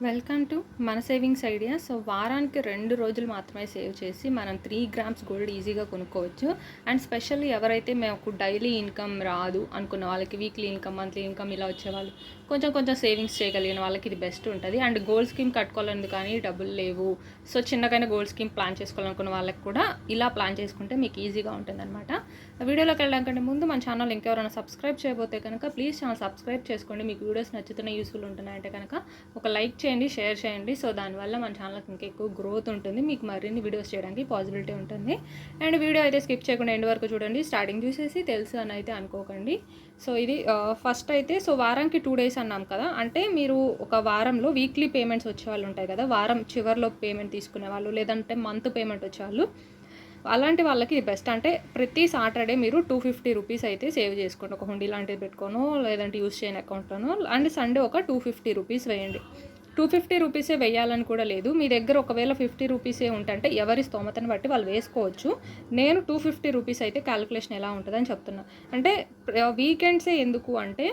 Welcome to మన savings idea. So వారానికి 2 రోజులు మాత్రమే సేవ్ చేసి మనం 3 గ్రామ్స్ గోల్డ్ ఈజీగా కొనుక్కోవచ్చు. అండ్ స్పెషల్లీ ఎవరైతే మాకు డైలీ ఇన్కమ్ రాదు అనుకున్న వాళ్ళకి, వీక్లీ ఇన్కమ్, మంత్లీ ఇన్కమ్ ఇలా వచ్చేవాళ్ళు కొంచెం సేవింగ్స్ చేయగలిగిన వాళ్ళకి ఇది బెస్ట్ ఉంటుంది. అండ్ గోల్డ్ స్కీమ్ కట్టుకోవాలని కానీ డబ్బులు లేవు, సో చిన్నకైనా గోల్డ్ స్కీమ్ ప్లాన్ చేసుకోవాలనుకున్న వాళ్ళకి కూడా ఇలా ప్లాన్ చేసుకుంటే మీకు ఈజీగా ఉంటుందన్నమాట. వీడియోలోకి వెళ్ళడానికంటే ముందు మన ఛానల్ ఇంకెవరైనా సబ్స్క్రైబ్ చేయబోతే కనుక ప్లీజ్ ఛానల్ సబ్స్క్రైబ్ చేసుకోండి. మీకు వీడియోస్ నచ్చుతున్నాయి, యూస్ఫుల్ ఉంటున్నాయంటే కనుక ఒక లైక్ చేయండి, షేర్ చేయండి. సో దానివల్ల మన ఛానల్కి ఇంకా ఎక్కువ గ్రోత్ ఉంటుంది, మీకు మరిన్ని వీడియోస్ చేయడానికి పాసిబిలిటీ ఉంటుంది. అండ్ వీడియో అయితే స్కిప్ చేయకుండా ఎండ్ వరకు చూడండి. స్టార్టింగ్ చూసేసి తెలుసు అని అయితే అనుకోకండి. సో ఇది ఫస్ట్ అయితే సో వారానికి 2 డేస్ అన్నాం కదా, అంటే మీరు ఒక వారంలో వీక్లీ పేమెంట్స్ వచ్చే వాళ్ళు ఉంటాయి కదా, వారం చివరిలో పేమెంట్ తీసుకునే వాళ్ళు, లేదంటే మంత్ పేమెంట్ వచ్చేవాళ్ళు, అలాంటి వాళ్ళకి ఇది బెస్ట్. అంటే ప్రతి సాటర్డే మీరు 250 రూపీస్ అయితే సేవ్ చేసుకోండి. ఒక హుండీ లాంటిది పెట్టుకోను, లేదంటే యూస్ చేయని అకౌంట్లోనో. అండ్ సండే ఒక 250 రూపీస్ వేయండి. 250 రూపీసే వేయాలని కూడా లేదు, మీ దగ్గర ఒకవేళ 50 రూపీసే ఉంటే ఎవరి స్తోమతను బట్టి వాళ్ళు వేసుకోవచ్చు. నేను 250 రూపీస్ అయితే క్యాలిక్యులేషన్ ఎలా ఉంటుందని చెప్తున్నా. అంటే వీకెండ్సే ఎందుకు అంటే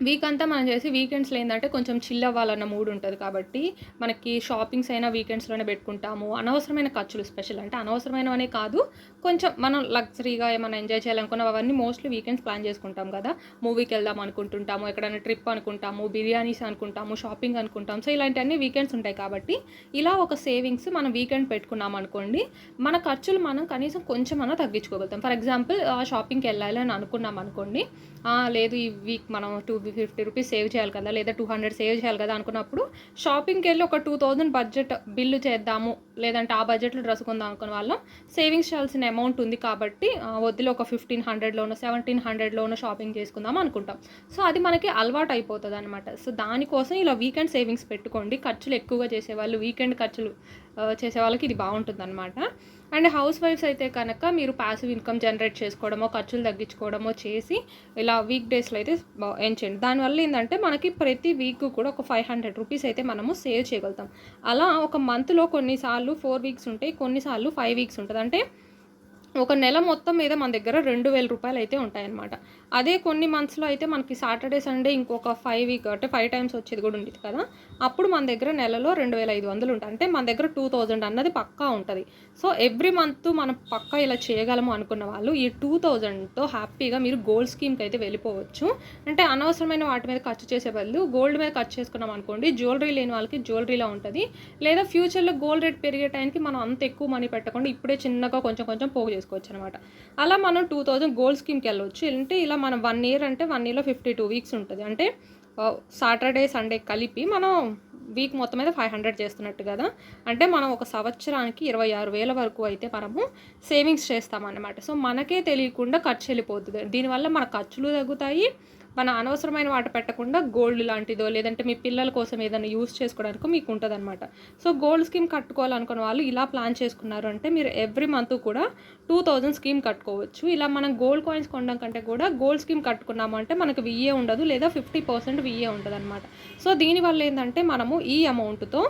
వీక్ అంతా మనం చేసి వీకెండ్స్లో ఏంటంటే కొంచెం చిల్ అవ్వాలన్న మూడ్ ఉంటుంది కాబట్టి మనకి షాపింగ్స్ అయినా వీకెండ్స్లోనే పెట్టుకుంటాము. అనవసరమైన ఖర్చులు, స్పెషల్ అంటే అనవసరమైనవనే కాదు, కొంచెం మనం లగ్జరీగా ఏమైనా ఎంజాయ్ చేయాలనుకున్న అవన్నీ మోస్ట్లీ వీకెండ్స్ ప్లాన్ చేసుకుంటాం కదా. మూవీకి వెళ్దాం అనుకుంటుంటాము, ఎక్కడైనా ట్రిప్ అనుకుంటాము, బిర్యానీస్ అనుకుంటాము, షాపింగ్ అనుకుంటాం. సో ఇలాంటివన్నీ వీకెండ్స్ ఉంటాయి కాబట్టి ఇలా ఒక సేవింగ్స్ మనం వీకెండ్ పెట్టుకున్నాం అనుకోండి, మన ఖర్చులు మనం కనీసం కొంచెం తగ్గించుకోగలుగుతాం. ఫర్ ఎగ్జాంపుల్ షాపింగ్కి వెళ్ళాలి అని అనుకున్నాం అనుకోండి, లేదు ఈ వీక్ మనం 250 రూపీస్ సేవ్ చేయాలి కదా, లేదా 200 సేవ్ చేయాలి కదా అనుకున్నప్పుడు షాపింగ్కి వెళ్ళి ఒక 2000 బడ్జెట్ బిల్లు చేద్దాము, లేదంటే ఆ బడ్జెట్లో డ్రెస్ కొందాం అనుకున్న వాళ్ళం సేవింగ్స్ చేయాల్సిన అమౌంట్ ఉంది కాబట్టి వద్దులో ఒక 1500లోనో 1700లోనో షాపింగ్ చేసుకుందాం అనుకుంటాం. సో అది మనకి అలవాటు అయిపోతుంది అనమాట. సో దానికోసం ఇలా వీకెండ్ సేవింగ్స్ పెట్టుకోండి. ఖర్చులు ఎక్కువగా చేసేవాళ్ళు, వీకెండ్ ఖర్చులు చేసే వాళ్ళకి ఇది బాగుంటుంది అనమాట. అండ్ హౌస్ వైఫ్స్ అయితే కనుక మీరు ప్యాసివ్ ఇన్కమ్ జనరేట్ చేసుకోవడమో, ఖర్చులు తగ్గించుకోవడమో చేసి ఇలా వీక్ డేస్లో అయితే ఎంచండి. దానివల్ల ఏంటంటే మనకి ప్రతి వీక్ కూడా ఒక 500 రూపీస్ అయితే మనము సేవ్ చేయగలుగుతాం. అలా ఒక మంత్లో కొన్నిసార్లు 4 వీక్స్ ఉంటాయి, కొన్నిసార్లు 5 వీక్స్ ఉంటుంది. అంటే ఒక నెల మొత్తం మీద మన దగ్గర 2000 రూపాయలు అయితే ఉంటాయన్నమాట. అదే కొన్ని మంత్స్లో అయితే మనకి సాటర్డే సండే ఇంకొక 5 వీక్ అంటే 5 టైమ్స్ వచ్చేది కూడా ఉండేది కదా, అప్పుడు మన దగ్గర నెలలో 2500 ఉంటాయి. అంటే మన దగ్గర 2000 అన్నది పక్కా ఉంటుంది. సో ఎవ్రీ మంత్ మనం పక్కా ఇలా చేయగలము అనుకున్న వాళ్ళు ఈ 2000తో హ్యాపీగా మీరు గోల్డ్ స్కీమ్కి అయితే వెళ్ళిపోవచ్చు. అంటే అనవసరమైన వాటి మీద ఖర్చు చేసే బదులు గోల్డ్ మీద ఖర్చు చేసుకున్నాం అనుకోండి, జ్యువెలరీ లేని వాళ్ళకి జ్యువెలరీలా ఉంటుంది, లేదా ఫ్యూచర్లో గోల్డ్ రేట్ పెరిగే టైంకి మనం అంత ఎక్కువ మనీ పెట్టకుండా ఇప్పుడే చిన్నగా కొంచెం పోగు చేసుకోవచ్చు అనమాట. అలా మనం 2000 గోల్డ్ స్కీమ్కి వెళ్ళవచ్చు. అంటే ఇలా మనం 1 ఇయర్ అంటే 1 ఇయర్లో 52 వీక్స్ ఉంటుంది. అంటే సాటర్డే సండే కలిపి మనం వీక్ మొత్తం మీద 500 చేస్తున్నట్టు కదా. అంటే మనం ఒక సంవత్సరానికి 26,000 వరకు అయితే మనము సేవింగ్స్ చేస్తామన్నమాట. సో మనకే తెలియకుండా ఖర్చు వెళ్ళిపోతుంది. దీనివల్ల మన ఖర్చులు తగ్గుతాయి, మన అనవసరమైన వాటి పెట్టకుండా గోల్డ్ లాంటిదో, లేదంటే మీ పిల్లల కోసం ఏదైనా యూస్ చేసుకోవడానికి మీకు ఉంటుంది అనమాట. సో గోల్డ్ స్కీమ్ కట్టుకోవాలనుకున్న వాళ్ళు ఇలా ప్లాన్ చేసుకున్నారు అంటే మీరు ఎవ్రీ మంత్ కూడా 2000 స్కీమ్ కట్టుకోవచ్చు. ఇలా మనం గోల్డ్ కాయిన్స్ కొనడం కంటే కూడా గోల్డ్ స్కీమ్ కట్టుకున్నాము అంటే మనకు విఏ ఉండదు, లేదా 50% విఏ ఉంటుంది అనమాట. సో దీనివల్ల ఏంటంటే మనము ఈ అమౌంట్తో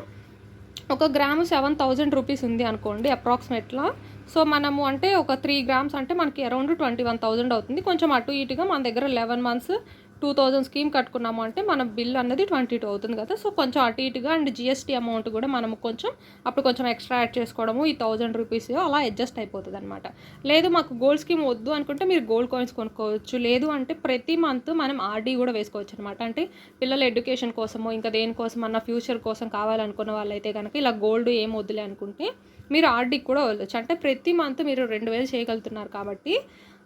ఒక గ్రాము 7000 రూపీస్ ఉంది అనుకోండి అప్రాక్సిమేట్గా. సో మనము అంటే ఒక 3 గ్రామ్స్ అంటే మనకి అరౌండ్ 21,000 అవుతుంది. కొంచెం అటు ఇటుగా మన దగ్గర 11 మంత్స్ 2000 స్కీమ్ కట్టుకున్నాము అంటే మన బిల్ అన్నది 22 అవుతుంది కదా. సో కొంచెం అటు ఇటుగా అండ్ జిఎస్టీ అమౌంట్ కూడా మనము అప్పుడు కొంచెం ఎక్స్ట్రా యాడ్ చేసుకోవడము, ఈ 1000 రూపీస్ అలా అడ్జస్ట్ అయిపోతుంది అనమాట. లేదు మాకు గోల్డ్ స్కీమ్ వద్దు అనుకుంటే మీరు గోల్డ్ కాయిన్స్ కొనుక్కోవచ్చు. లేదు అంటే ప్రతి మంత్ మనం ఆర్డీ కూడా వేసుకోవచ్చు అనమాట. అంటే పిల్లల ఎడ్యుకేషన్ కోసమో ఇంకా దేనికోసం అన్న ఫ్యూచర్ కోసం కావాలనుకున్న వాళ్ళైతే కనుక ఇలా గోల్డ్ ఏం వద్దులే అనుకుంటే మీరు ఆర్డీకి కూడా వెళ్ళచ్చు. అంటే ప్రతి మంత్ మీరు 2000 చేయగలుగుతున్నారు కాబట్టి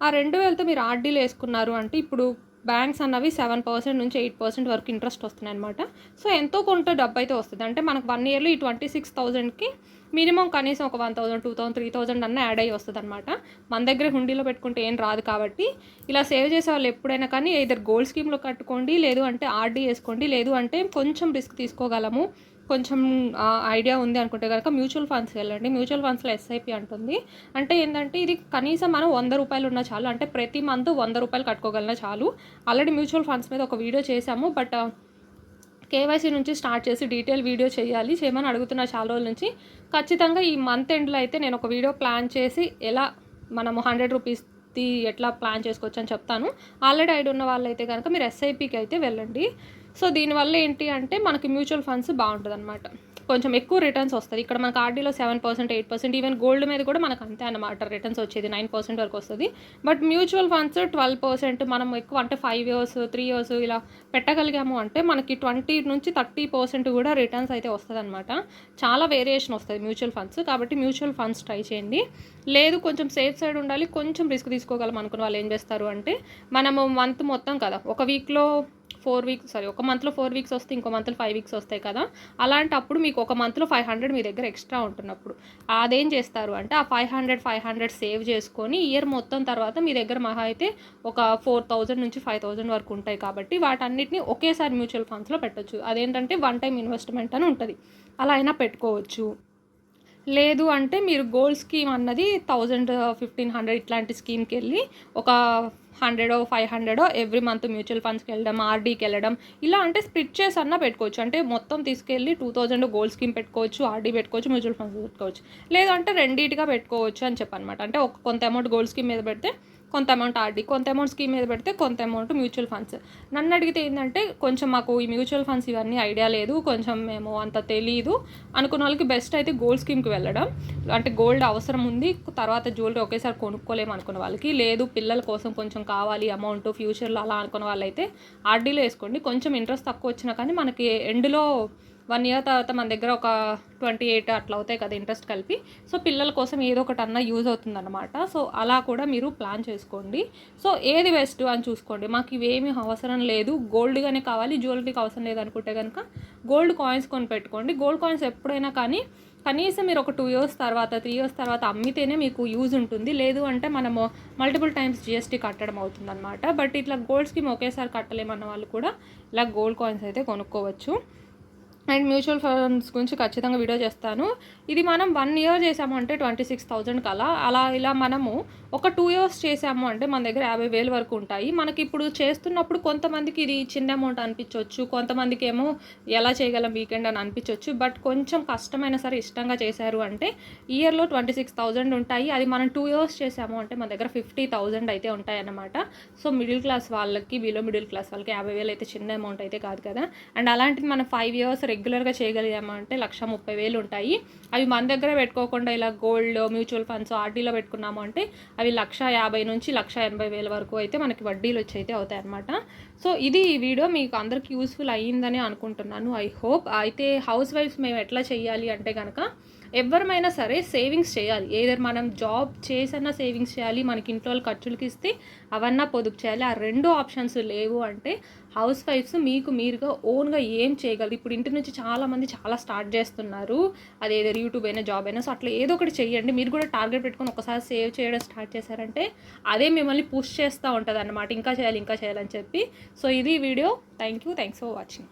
ఆ 2000తో మీరు ఆర్డీలు వేసుకున్నారు అంటే ఇప్పుడు బ్యాంక్స్ అన్నవి 7% నుంచి 8% వరకు ఇంట్రెస్ట్ వస్తున్నాయి అనమాట. సో ఎంతో కొంత డబ్బు అయితే వస్తుంది. అంటే మనకు 1 ఇయర్లో ఈ 26,000కి మినిమం కనీసం ఒక 1000, 2000, 3000 అన్న యాడ్ అయ్యి వస్తుంది అనమాట. మన దగ్గర హుండీలో పెట్టుకుంటే ఏం రాదు కాబట్టి ఇలా సేవ్ చేసే వాళ్ళు ఎప్పుడైనా కానీ either గోల్డ్ స్కీమ్లో కట్టుకోండి, లేదు అంటే ఆర్డీ వేసుకోండి, లేదు అంటే కొంచెం రిస్క్ తీసుకోగలము, కొంచెం ఐడియా ఉంది అనుకుంటే కనుక మ్యూచువల్ ఫండ్స్ వెళ్ళండి. మ్యూచువల్ ఫండ్స్లో ఎస్ఐపి అంటుంది. అంటే ఏంటంటే ఇది కనీసం మనం 100 రూపాయలు ఉన్నా చాలు, అంటే ప్రతి మంత్ 100 రూపాయలు కట్టుకోగలనా చాలు. ఆల్రెడీ మ్యూచువల్ ఫండ్స్ మీద ఒక వీడియో చేశాము, బట్ కేవైసీ నుంచి స్టార్ట్ చేసి డీటెయిల్ వీడియో చేయమని అడుగుతున్నా చాలా రోజుల నుంచి. ఖచ్చితంగా ఈ మంత్ ఎండ్లో అయితే నేను ఒక వీడియో ప్లాన్ చేసి ఎలా మనము 100 రూపీస్ది ఎట్లా ప్లాన్ చేసుకోవచ్చు అని చెప్తాను. ఆల్రెడీ ఐడి ఉన్న వాళ్ళైతే కనుక మీరు ఎస్ఐపికి అయితే వెళ్ళండి. సో దీనివల్ల ఏంటి అంటే మనకి మ్యూచువల్ ఫండ్స్ బాగుంటుందన్నమాట, కొంచెం ఎక్కువ రిటర్న్స్ వస్తుంది. ఇక్కడ మనకు ఆర్డీలో 7%, 8%, ఈవెన్ గోల్డ్ మీద కూడా మనకు అంతే అన్నమాట రిటర్న్స్ వచ్చేది, 9% వరకు వస్తుంది. బట్ మ్యూచువల్ ఫండ్స్ 12%, మనం ఎక్కువ అంటే 5 years 3 years ఇలా పెట్టగలిగాము అంటే మనకి 20 నుంచి 30% కూడా రిటర్న్స్ అయితే వస్తుంది అనమాట. చాలా వేరియేషన్ వస్తుంది మ్యూచువల్ ఫండ్స్. కాబట్టి మ్యూచువల్ ఫండ్స్ ట్రై చేయండి. లేదు కొంచెం సేఫ్ సైడ్ ఉండాలి, కొంచెం రిస్క్ తీసుకోగలం అనుకున్న వాళ్ళు ఏం చేస్తారు అంటే, మనము మంత్ మొత్తం కదా, ఒక వీక్లో 4 weeks ఒక మంత్లో 4 weeks వస్తే ఇంకో మంత్లో 5 weeks వస్తాయి కదా, అలాంటప్పుడు మీకు ఒక మంత్లో 500 మీ దగ్గర ఎక్స్ట్రా ఉంటున్నప్పుడు అదేం చేస్తారు అంటే ఆ 500 సేవ్ చేసుకొని ఇయర్ మొత్తం తర్వాత మీ దగ్గర మహా అయితే ఒక 4000 నుంచి 5000 వరకు ఉంటాయి. కాబట్టి వాటన్నిటిని ఒకేసారి మ్యూచువల్ ఫండ్స్లో పెట్టొచ్చు. అదేంటంటే వన్ టైం ఇన్వెస్ట్మెంట్ అని ఉంటుంది, అలా అయినా పెట్టుకోవచ్చు. లేదు అంటే మీరు గోల్డ్ స్కీమ్ అన్నది 1000, 1500 ఇట్లాంటి స్కీమ్కి వెళ్ళి ఒక 100 500 ఎవ్రీ మంత్ మ్యూచువల్ ఫండ్స్కి వెళ్ళడం, ఆర్డీకి వెళ్ళడం, ఇలా అంటే స్ప్లిట్ చేసి అన్నా పెట్టుకోవచ్చు. అంటే మొత్తం తీసుకెళ్ళి 2000 గోల్డ్ స్కీమ్ పెట్టుకోవచ్చు, ఆర్డీ పెట్టుకోవచ్చు, మ్యూచువల్ ఫండ్స్ పెట్టుకోవచ్చు. లేదంటే రెండింటిగా పెట్టుకోవచ్చు అని చెప్పనమాట. అంటే ఒక కొంత అమౌంట్ గోల్డ్ స్కీమ్ మీద పెడితే కొంత అమౌంట్ ఆర్డీ, కొంత అమౌంట్ స్కీమ్ మీద పెడితే కొంత అమౌంట్ మ్యూచువల్ ఫండ్స్. నన్ను అడిగితే ఏంటంటే కొంచెం మాకు ఈ మ్యూచువల్ ఫండ్స్ ఇవన్నీ ఐడియా లేదు, కొంచెం మేము అంత తెలీదు అనుకున్న వాళ్ళకి బెస్ట్ అయితే గోల్డ్ స్కీమ్కి వెళ్ళడం. అంటే గోల్డ్ అవసరం ఉంది, తర్వాత జ్యువెలరీ ఒకేసారి కొనుక్కోలేము అనుకున్న వాళ్ళకి, లేదు పిల్లల కోసం కొంచెం కావాలి అమౌంట్ ఫ్యూచర్లో అలా అనుకున్న వాళ్ళైతే ఆర్డీలో వేసుకోండి. కొంచెం ఇంట్రెస్ట్ తక్కువ వచ్చినా కానీ మనకి ఎండ్లో 1 year తర్వాత మన దగ్గర ఒక 28 అట్లా అవుతాయి కదా ఇంట్రెస్ట్ కలిపి. సో పిల్లల కోసం ఏదో ఒకటి అన్నా యూజ్ అవుతుందన్నమాట. సో అలా కూడా మీరు ప్లాన్ చేసుకోండి. సో ఏది బెస్ట్ అని చూసుకోండి. మాకు ఇవేమీ అవసరం లేదు, గోల్డ్గానే కావాలి, జ్యువెలరీకి అవసరం లేదు అనుకుంటే కనుక గోల్డ్ కాయిన్స్ కొని పెట్టుకోండి. గోల్డ్ కాయిన్స్ ఎప్పుడైనా కానీ కనీసం మీరు ఒక 2 years తర్వాత 3 years తర్వాత అమ్మితేనే మీకు యూజ్ ఉంటుంది. లేదు అంటే మనము మల్టిపుల్ టైమ్స్ జిఎస్టీ కట్టడం అవుతుందన్నమాట. బట్ ఇట్లా గోల్డ్ స్కీమ్ ఒకేసారి కట్టలేమన్న వాళ్ళు కూడా ఇలా గోల్డ్ కాయిన్స్ అయితే కొనుక్కోవచ్చు. అండ్ మ్యూచువల్ ఫండ్స్ గురించి ఖచ్చితంగా వీడియో చేస్తాను. ఇది మనం 1 year చేసాము అంటే 26,000 కలా, అలా ఇలా మనము ఒక 2 years చేసాము అంటే మన దగ్గర 50,000 వరకు ఉంటాయి. మనకి ఇప్పుడు చేస్తున్నప్పుడు కొంతమందికి ఇది చిన్న అమౌంట్ అనిపించవచ్చు, కొంతమందికి ఏమో ఎలా చేయగలం వీకెండ్ అని అనిపించవచ్చు. బట్ కొంచెం కష్టమైనా సరే ఇష్టంగా చేశారు అంటే ఇయర్లో 26,000 ఉంటాయి. అది మనం 2 years చేసాము అంటే మన దగ్గర 50,000 అయితే ఉంటాయి అన్నమాట. సో మిడిల్ క్లాస్ వాళ్ళకి, బిలో మిడిల్ క్లాస్ వాళ్ళకి 50,000 అయితే చిన్న అమౌంట్ అయితే కాదు కదా. అండ్ అలాంటిది మనం 5 years రెగ్యులర్గా చేయగలిగాము అంటే 1,30,000 ఉంటాయి. అవి మన దగ్గర పెట్టుకోకుండా ఇలా గోల్డ్, మ్యూచువల్ ఫండ్స్, ఆర్డీలో పెట్టుకున్నాము అంటే అవి 1,50,000 నుంచి 1,80,000 వరకు అయితే మనకి వడ్డీలు వచ్చి అయితే అవుతాయి అన్నమాట. సో ఇది ఈ వీడియో మీకు అందరికీ యూస్ఫుల్ అయ్యిందని అనుకుంటున్నాను. I hope. అయితే హౌస్ వైఫ్స్ మేము ఎట్లా చేయాలి అంటే కనుక ఎవరిమైనా సరే సేవింగ్స్ చేయాలి. ఏదైనా మనం జాబ్ చేసన్నా సేవింగ్స్ చేయాలి, మనకి ఇంట్లో వాళ్ళు ఖర్చులకి ఇస్తే అవన్నా పొదుపు చేయాలి. ఆ 2 ఆప్షన్స్ లేవు అంటే హౌస్ వైఫ్స్ మీకు మీరుగా ఓన్గా ఏం చేయగలరు. ఇప్పుడు ఇంటి నుంచి చాలామంది చాలా స్టార్ట్ చేస్తున్నారు, అదేదో యూట్యూబ్ అయినా జాబ్ అయినా. సో అట్లా ఏదో ఒకటి చేయండి. మీరు కూడా టార్గెట్ పెట్టుకొని ఒకసారి సేవ్ చేయడం స్టార్ట్ చేశారంటే అదే మిమ్మల్ని పుష్ చేస్తూ ఉంటుంది అన్నమాట, ఇంకా చేయాలి ఇంకా చేయాలని చెప్పి. సో ఇది వీడియో. Thanks for watching.